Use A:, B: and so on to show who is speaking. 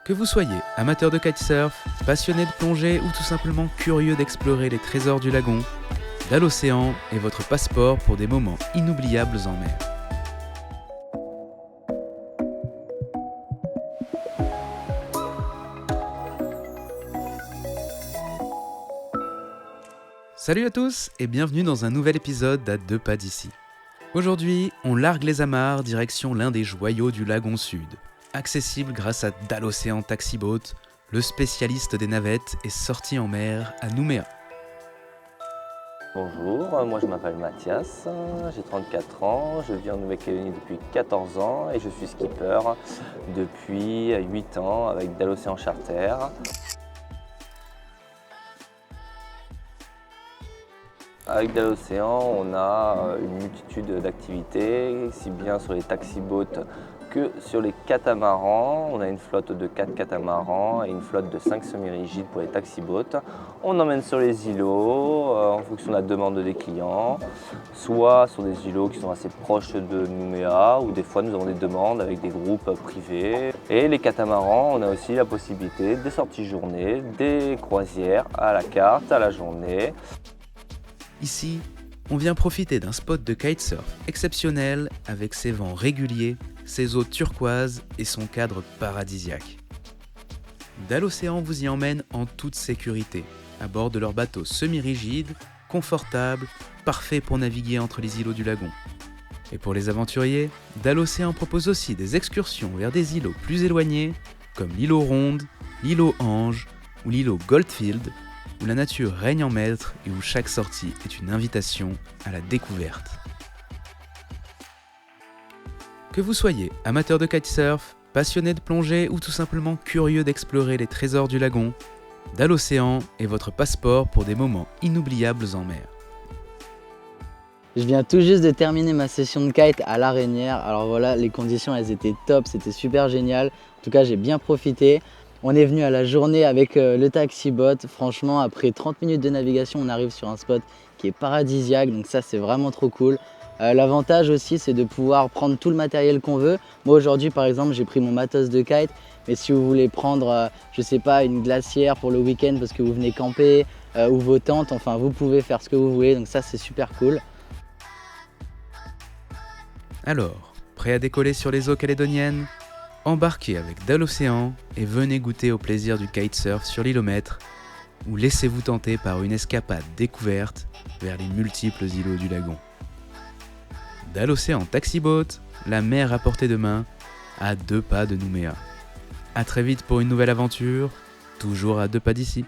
A: Que vous soyez amateur de kitesurf, passionné de plongée ou tout simplement curieux d'explorer les trésors du lagon, Dal-Océan est votre passeport pour des moments inoubliables en mer. Salut à tous et bienvenue dans un nouvel épisode d'À 2 pas d'ici. Aujourd'hui, on largue les amarres direction l'un des joyaux du lagon sud. Accessible grâce à Dal-Océan Taxi Boat, le spécialiste des navettes est sorti en mer à Nouméa.
B: Bonjour, moi je m'appelle Mathias, j'ai 34 ans, je vis en Nouvelle-Calédonie depuis 14 ans et je suis skipper depuis 8 ans avec Dal-Océan Charter. Avec Dal-Océan, on a une multitude d'activités, si bien sur les taxi-boats que sur les catamarans. On a une flotte de 4 catamarans et une flotte de 5 semi-rigides pour les taxi-boats. On emmène sur les îlots en fonction de la demande des clients, soit sur des îlots qui sont assez proches de Nouméa, ou des fois nous avons des demandes avec des groupes privés. Et les catamarans, on a aussi la possibilité des sorties journée, des croisières à la carte, à la journée.
A: Ici, on vient profiter d'un spot de kitesurf exceptionnel avec ses vents réguliers, ses eaux turquoises et son cadre paradisiaque. Dal-Océan vous y emmène en toute sécurité, à bord de leur bateau semi-rigide, confortable, parfait pour naviguer entre les îlots du lagon. Et pour les aventuriers, Dal-Océan propose aussi des excursions vers des îlots plus éloignés, comme l'îlot Ronde, l'îlot Ange ou l'îlot Goldfield, où la nature règne en maître et où chaque sortie est une invitation à la découverte. Que vous soyez amateur de kitesurf, passionné de plongée ou tout simplement curieux d'explorer les trésors du lagon, Dal-Océan est votre passeport pour des moments inoubliables en mer.
C: Je viens tout juste de terminer ma session de kite à La Reynière. Alors voilà, les conditions elles étaient top, c'était super génial. En tout cas, j'ai bien profité. On est venu à la journée avec le taxi boat. Franchement, après 30 minutes de navigation, on arrive sur un spot qui est paradisiaque. Donc ça, c'est vraiment trop cool. L'avantage aussi, c'est de pouvoir prendre tout le matériel qu'on veut. Moi, aujourd'hui, par exemple, j'ai pris mon matos de kite. Mais si vous voulez prendre, je sais pas, une glacière pour le week-end parce que vous venez camper ou vos tentes, enfin, vous pouvez faire ce que vous voulez. Donc ça, c'est super cool.
A: Alors, prêt à décoller sur les eaux calédoniennes ? Embarquez avec Dal-Océan et venez goûter au plaisir du kitesurf sur l'îlomètre ou laissez-vous tenter par une escapade découverte vers les multiples îlots du lagon. Dal-Océan Taxi Boat, la mer à portée de main, à 2 pas de Nouméa. A très vite pour une nouvelle aventure, toujours à 2 pas d'ici.